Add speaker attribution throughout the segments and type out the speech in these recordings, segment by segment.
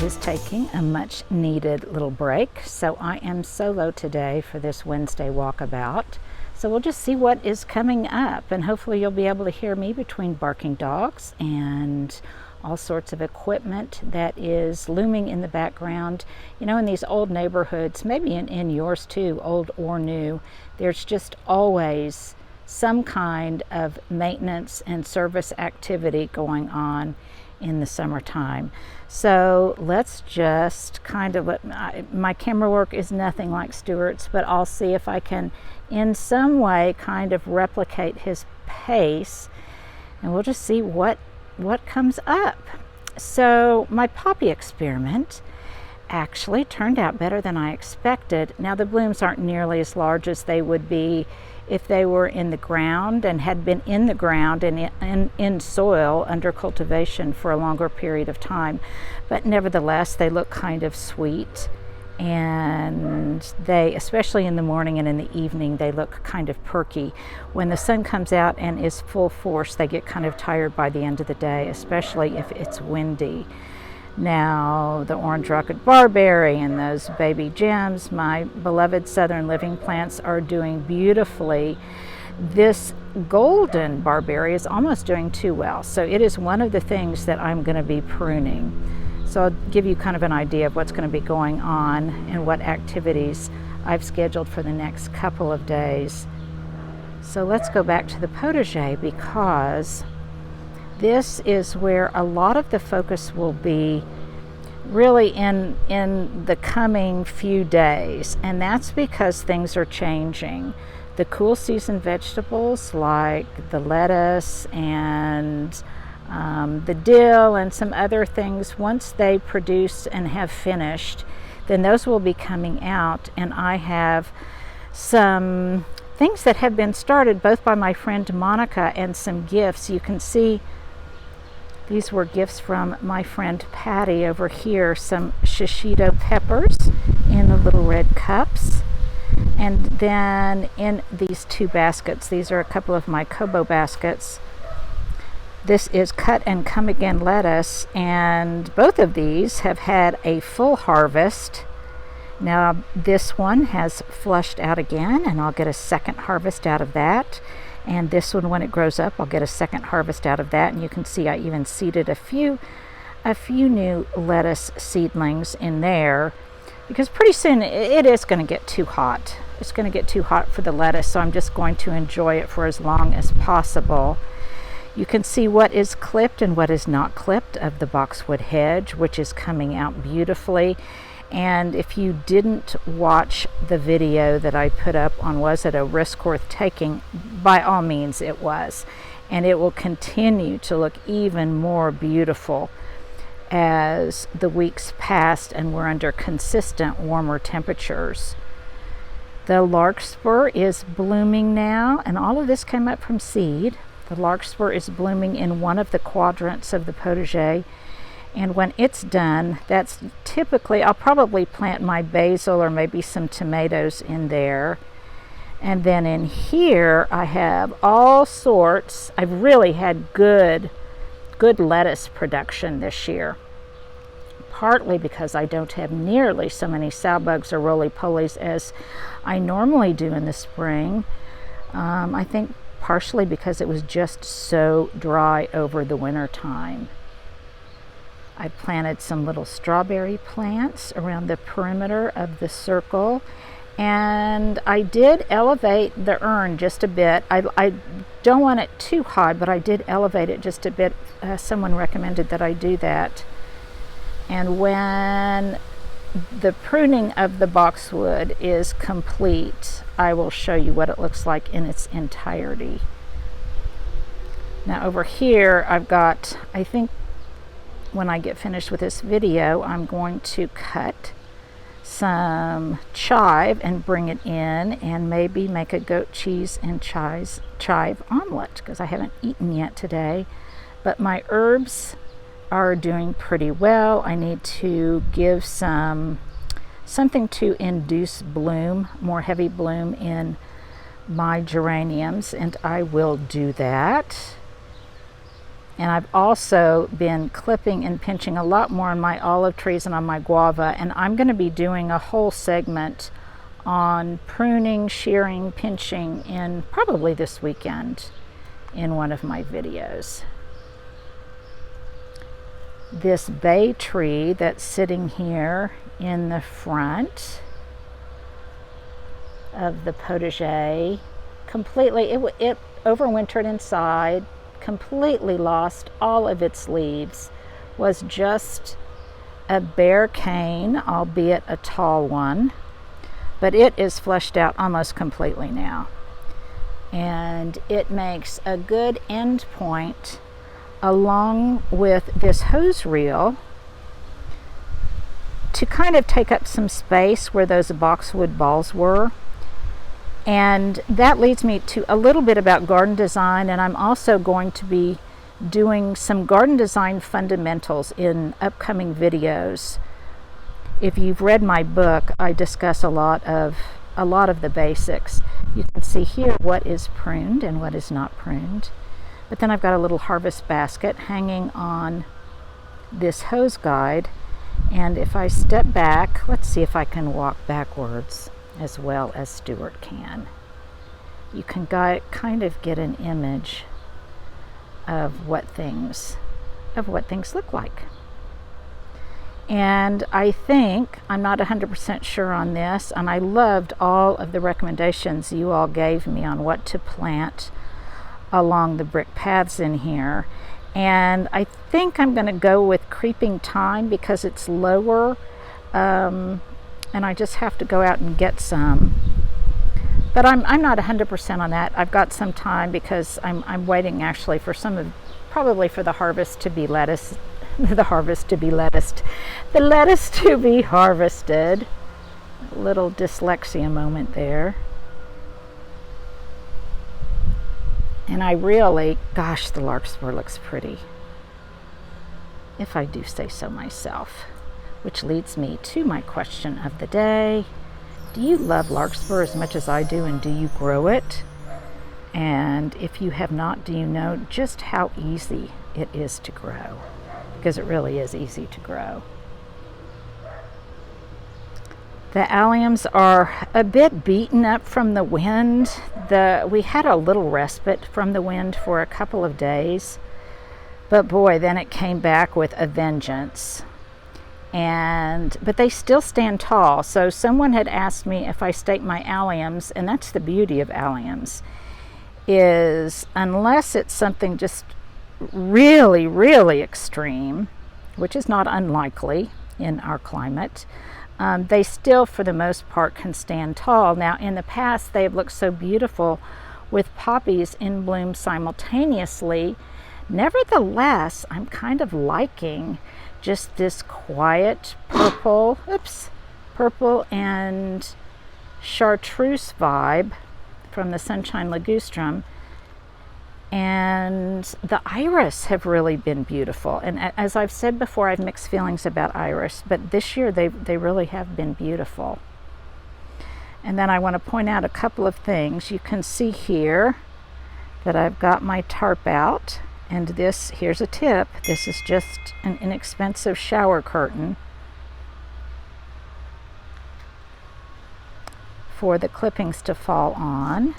Speaker 1: is taking a much needed little break, so I am solo today for this Wednesday walkabout. So we'll just see what is coming up, and hopefully you'll be able to hear me between barking dogs and all sorts of equipment that is looming in the background. You know, in these old neighborhoods, maybe in yours too, old or new, there's just always some kind of maintenance and service activity going on in the summertime. So let's just kind of let my camera work is nothing like Stewart's, but I'll see if I can in some way kind of replicate his pace, and we'll just see what comes up. So my poppy experiment actually turned out better than I expected. Now the blooms aren't nearly as large as they would be if they were in the ground and had been in the ground and in soil under cultivation for a longer period of time, but nevertheless they look kind of sweet, and they, especially in the morning and in the evening, they look kind of perky. When the sun comes out and is full force, they get kind of tired by the end of the day, especially if it's windy. Now, the orange rocket barberry and those baby gems, my beloved southern living plants, are doing beautifully. This golden barberry is almost doing too well, so it is one of the things that I'm going to be pruning. So I'll give you kind of an idea of what's going to be going on and what activities I've scheduled for the next couple of days. So let's go back to the potager, because this is where a lot of the focus will be really in the coming few days, and that's because things are changing. The cool season vegetables like the lettuce and the dill and some other things, once they produce and have finished, then those will be coming out, and I have some things that have been started both by my friend Monica and some gifts. You can see these were gifts from my friend Patty over here, some shishito peppers in the little red cups. And then in these two baskets, these are a couple of my Kobo baskets. This is cut and come again lettuce, and both of these have had a full harvest. Now this one has flushed out again, and I'll get a second harvest out of that. And this one, when it grows up, I'll get a second harvest out of that. And you can see I even seeded a few new lettuce seedlings in there, because pretty soon it is going to get too hot. It's going to get too hot for the lettuce, so I'm just going to enjoy it for as long as possible. You can see what is clipped and what is not clipped of the boxwood hedge, which is coming out beautifully. And if you didn't watch the video that I put up on was it a risk worth taking, by all means it was. And it will continue to look even more beautiful as the weeks passed and we're under consistent warmer temperatures. The larkspur is blooming now, and all of this came up from seed. The larkspur is blooming in one of the quadrants of the potager. And when it's done, that's typically, I'll probably plant my basil or maybe some tomatoes in there. And then in here, I have all sorts. I've really had good lettuce production this year. Partly because I don't have nearly so many sow bugs or roly-polies as I normally do in the spring. I think partially because it was just so dry over the winter time. I planted some little strawberry plants around the perimeter of the circle, and I did elevate the urn just a bit. I don't want it too high, but I did elevate it just a bit. Someone recommended that I do that. And when the pruning of the boxwood is complete, I will show you what it looks like in its entirety. Now over here I've got, I think when I get finished with this video, I'm going to cut some chive and bring it in, and maybe make a goat cheese and chive omelet, because I haven't eaten yet today. But my herbs are doing pretty well. I need to give something to induce bloom, more heavy bloom in my geraniums, and I will do that. And I've also been clipping and pinching a lot more on my olive trees and on my guava, and I'm going to be doing a whole segment on pruning, shearing, pinching in probably this weekend in one of my videos. This bay tree that's sitting here in the front of the potager, completely, it overwintered inside, completely lost all of its leaves, was just a bare cane, albeit a tall one, but it is fleshed out almost completely now. And it makes a good end point along with this hose reel to kind of take up some space where those boxwood balls were. And that leads me to a little bit about garden design, and I'm also going to be doing some garden design fundamentals in upcoming videos. If you've read my book, I discuss a lot of the basics. You can see here what is pruned and what is not pruned. But then I've got a little harvest basket hanging on this hose guide, and if I step back, let's see if I can walk backwards as well as Stewart can. You can kind of get an image of what things look like. And I think, I'm not 100% sure on this, and I loved all of the recommendations you all gave me on what to plant along the brick paths in here. And I think I'm going to go with creeping thyme because it's lower, and I just have to go out and get some. But I'm not 100% on that. I've got some time because I'm waiting actually for probably for the harvest to be lettuce. The lettuce to be harvested. A little dyslexia moment there. And I really, gosh, the larkspur looks pretty, if I do say so myself. Which leads me to my question of the day. Do you love larkspur as much as I do, and do you grow it? And if you have not, do you know just how easy it is to grow? Because it really is easy to grow. The alliums are a bit beaten up from the wind. We had a little respite from the wind for a couple of days, but boy, then it came back with a vengeance. But they still stand tall. So someone had asked me if I stake my alliums, and that's the beauty of alliums, is unless it's something just really, really extreme, which is not unlikely in our climate, they still, for the most part, can stand tall. Now, in the past, they have looked so beautiful with poppies in bloom simultaneously. Nevertheless, I'm kind of liking just this quiet purple and chartreuse vibe from the sunshine ligustrum. And the iris have really been beautiful. And as I've said before, I've mixed feelings about iris, but this year they really have been beautiful. And then I want to point out a couple of things. You can see here that I've got my tarp out, and here's a tip. This is just an inexpensive shower curtain for the clippings to fall on.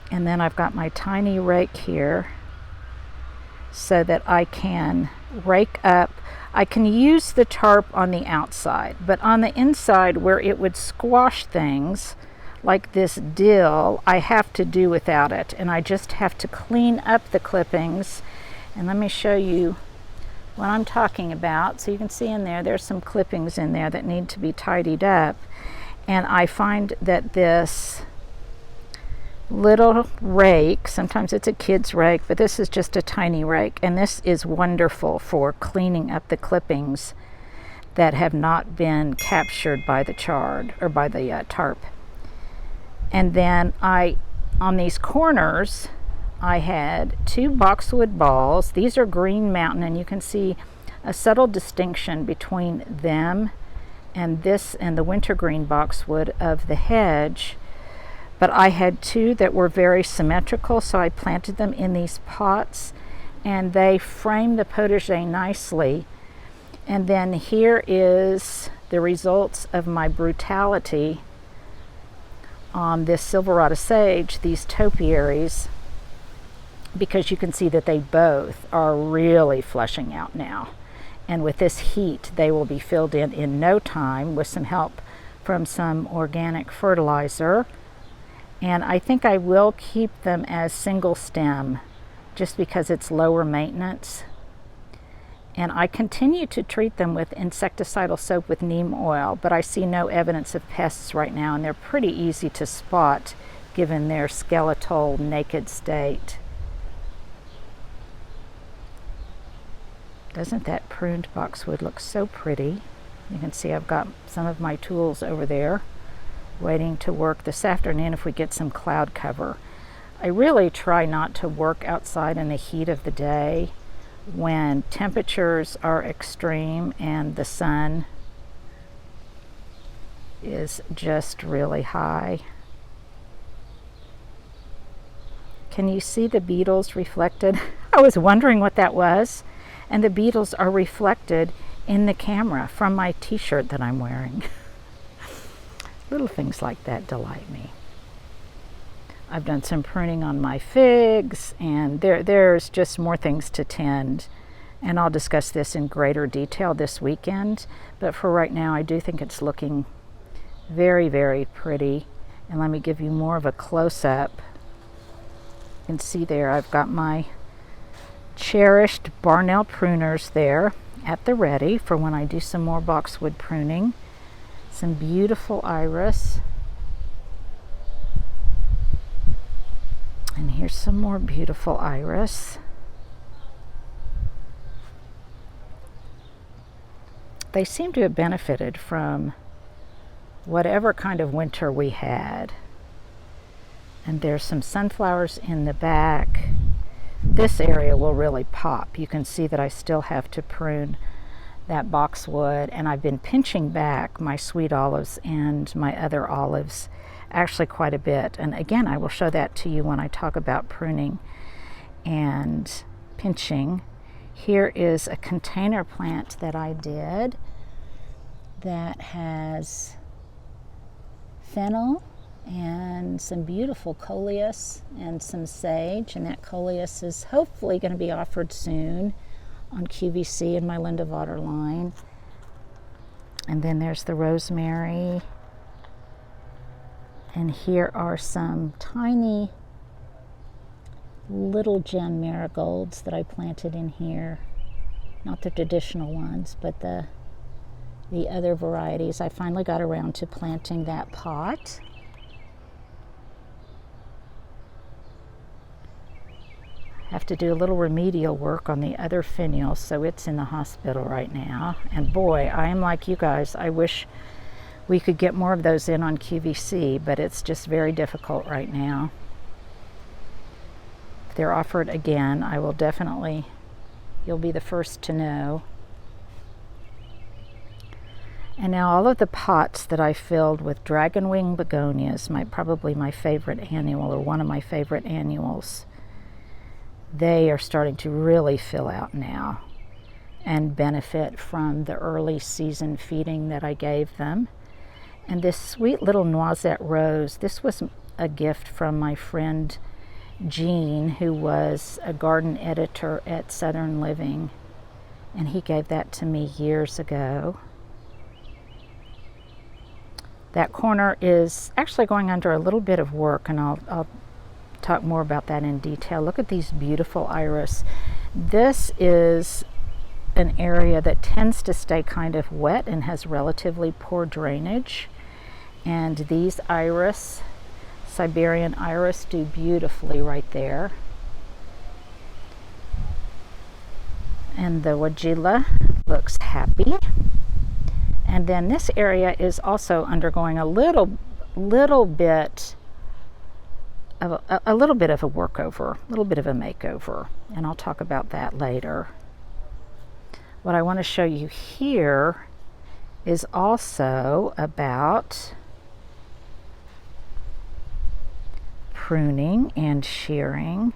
Speaker 1: And then I've got my tiny rake here so that I can rake up. I can use the tarp on the outside, but on the inside where it would squash things like this dill, I have to do without it. And I just have to clean up the clippings. And let me show you what I'm talking about. So you can see in there's some clippings in there that need to be tidied up. And I find that this little rake, sometimes it's a kid's rake, but this is just a tiny rake, and this is wonderful for cleaning up the clippings that have not been captured by the chard or by the tarp. And then on these corners, I had 2 boxwood balls. These are Green Mountain, and you can see a subtle distinction between them and this and the wintergreen boxwood of the hedge. But I had two that were very symmetrical, so I planted them in these pots, and they framed the potager nicely. And then here is the results of my brutality on this Silverado sage, these topiaries, because you can see that they both are really flushing out now. And with this heat, they will be filled in no time with some help from some organic fertilizer. And I think I will keep them as single stem just because it's lower maintenance. And I continue to treat them with insecticidal soap with neem oil, but I see no evidence of pests right now, and they're pretty easy to spot given their skeletal, naked state. Doesn't that pruned boxwood look so pretty? You can see I've got some of my tools over there waiting to work this afternoon if we get some cloud cover. I really try not to work outside in the heat of the day when temperatures are extreme and the sun is just really high. Can you see the beetles reflected? I was wondering what that was, and the beetles are reflected in the camera from my t-shirt that I'm wearing. Little things like that delight me. I've done some pruning on my figs, and there's just more things to tend, and I'll discuss this in greater detail this weekend, but for right now I do think it's looking very, very pretty. And let me give you more of a close-up. You can see there I've got my cherished Barnell pruners there at the ready for when I do some more boxwood pruning. Some beautiful iris. And here's some more beautiful iris. They seem to have benefited from whatever kind of winter we had. And there's some sunflowers in the back. This area will really pop. You can see that I still have to prune that boxwood, and I've been pinching back my sweet olives and my other olives actually quite a bit. And again, I will show that to you when I talk about pruning and pinching. Here is a container plant that I did that has fennel and some beautiful coleus and some sage, and that coleus is hopefully going to be offered soon on QVC in my Linda Vater line. And then there's the rosemary, and here are some tiny little gem marigolds that I planted in here. Not the traditional ones, but the other varieties. I finally got around to planting that pot. Have to do a little remedial work on the other finial, so it's in the hospital right now. And boy, I am like you guys. I wish we could get more of those in on QVC, but it's just very difficult right now. If they're offered again, I will definitely, you'll be the first to know. And now all of the pots that I filled with dragonwing begonias, probably my favorite annual, or one of my favorite annuals, they are starting to really fill out now and benefit from the early season feeding that I gave them. And this sweet little noisette rose, this was a gift from my friend Jean, who was a garden editor at Southern Living, and he gave that to me years ago. That corner is actually going under a little bit of work, and I'll talk more about that in detail. Look at these beautiful iris. This is an area that tends to stay kind of wet and has relatively poor drainage, and these iris, Siberian iris, do beautifully right there. And the Wajila looks happy. And then this area is also undergoing a little bit of a workover, a little bit of a makeover, and I'll talk about that later. What I want to show you here is also about Pruning and Shearing.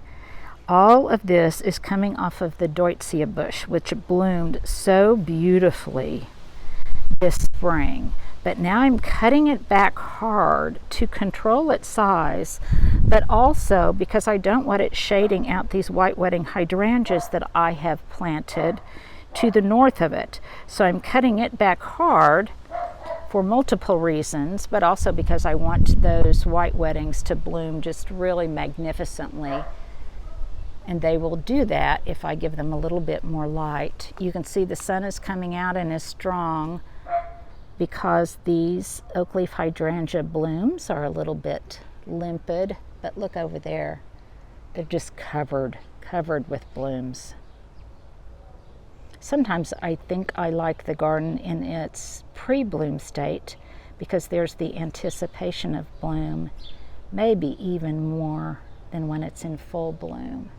Speaker 1: All of this is coming off of the Deutzia bush, which bloomed so beautifully this spring. But now I'm cutting it back hard to control its size, but also because I don't want it shading out these white wedding hydrangeas that I have planted to the north of it. So I'm cutting it back hard for multiple reasons, but also because I want those white weddings to bloom just really magnificently. And they will do that if I give them a little bit more light. You can see the sun is coming out and is strong because these oak leaf hydrangea blooms are a little bit limpid, but look over there. They're just covered with blooms. Sometimes I think I like the garden in its pre-bloom state because there's the anticipation of bloom, maybe even more than when it's in full bloom.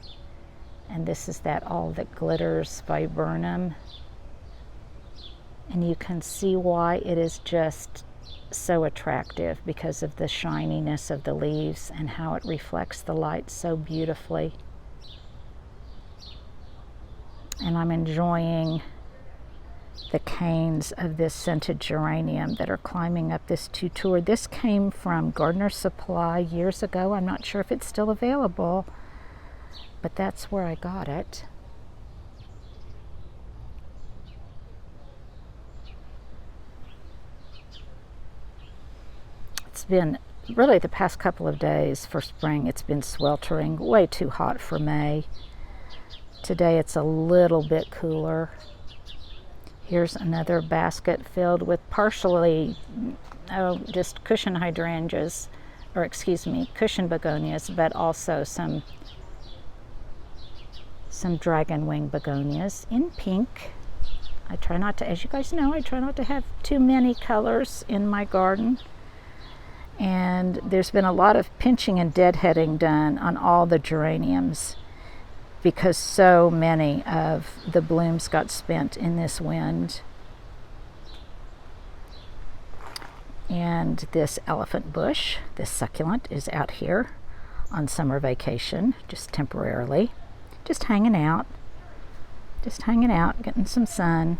Speaker 1: And this is that All That Glitters viburnum. And you can see why it is just so attractive because of the shininess of the leaves and how it reflects the light so beautifully. And I'm enjoying the canes of this scented geranium that are climbing up this tutor. This came from Gardener's Supply years ago. I'm not sure if it's still available, but that's where I got it. It's been really the past couple of days for spring. It's been sweltering, way too hot for May. Today it's a little bit cooler. Here's another basket filled with partially just cushion hydrangeas, or excuse me, cushion begonias, but also some dragon wing begonias in pink. I try not to, as you guys know, I try not to have too many colors in my garden. And there's been a lot of pinching and deadheading done on all the geraniums because so many of the blooms got spent in this wind. And this elephant bush, this succulent, is out here on summer vacation, just temporarily, just hanging out, getting some sun.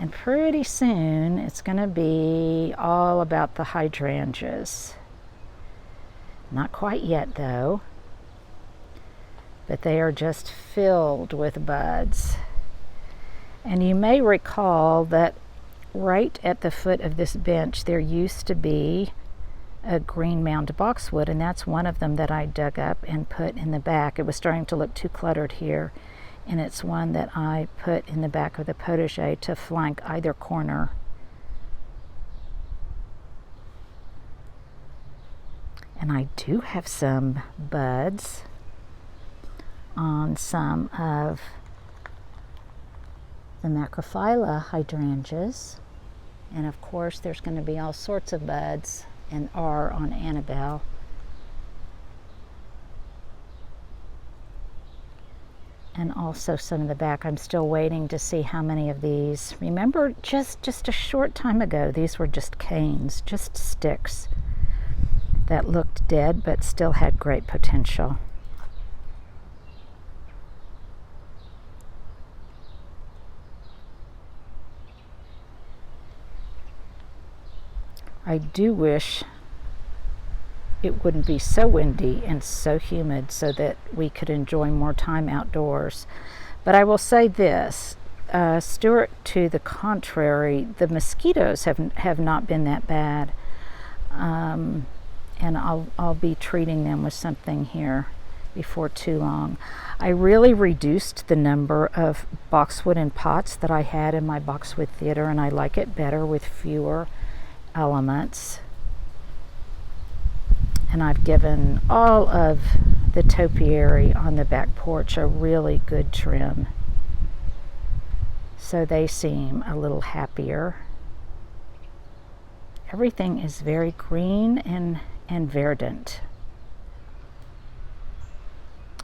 Speaker 1: And pretty soon it's going to be all about the hydrangeas. Not quite yet though, but they are just filled with buds. And you may recall that right at the foot of this bench there used to be a green mound boxwood, and that's one of them that I dug up and put in the back. It was starting to look too cluttered here. And it's one that I put in the back of the potager to flank either corner. And I do have some buds on some of the macrophylla hydrangeas. And of course there's going to be all sorts of buds and are on Annabelle. And also some in the back. I'm still waiting to see how many of these. Remember, just a short time ago, these were just canes, just sticks that looked dead but still had great potential. I do wish it wouldn't be so windy and so humid so that we could enjoy more time outdoors. But I will say this, Stewart, to the contrary, the mosquitoes have not been that bad. And I'll be treating them with something here before too long. I really reduced the number of boxwood in pots that I had in my boxwood theater, and I like it better with fewer elements. And I've given all of the topiary on the back porch a really good trim, so they seem a little happier. Everything is very green and verdant.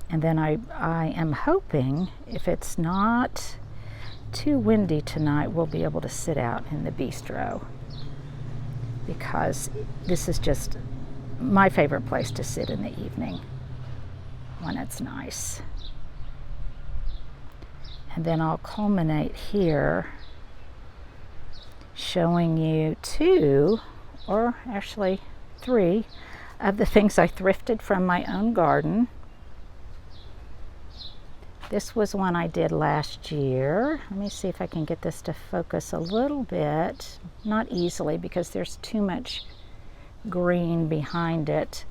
Speaker 1: And then I am hoping, if it's not too windy tonight, we'll be able to sit out in the bistro. because this is just my favorite place to sit in the evening when it's nice. And then I'll culminate here showing you 2, or actually 3, of the things I thrifted from my own garden. This was one I did last year. Let me see if I can get this to focus a little bit. Not easily because there's too much green behind it.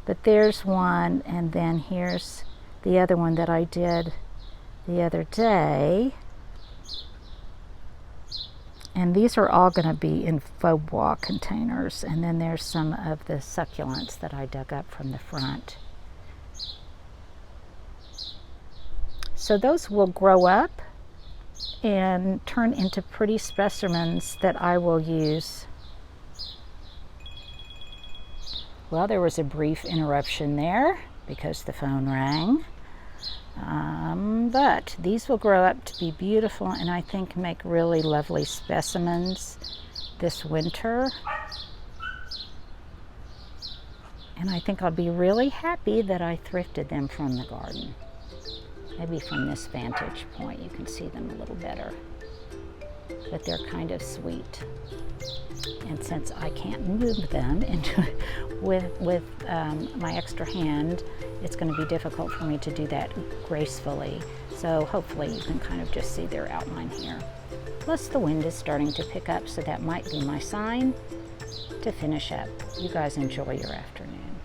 Speaker 1: But there's one, and then here's the other one that I did the other day. And these are all going to be in faux bois containers. And then there's some of the succulents that I dug up from the front. So those will grow up and turn into pretty specimens that I will use. Well, there was a brief interruption there because the phone rang. But these will grow up to be beautiful and I think make really lovely specimens this winter. And I think I'll be really happy that I thrifted them from the garden. Maybe from this vantage point you can see them a little better. But they're kind of sweet. And since I can't move them with my extra hand, it's going to be difficult for me to do that gracefully. So hopefully you can kind of just see their outline here. Plus the wind is starting to pick up, so that might be my sign to finish up. You guys enjoy your afternoon.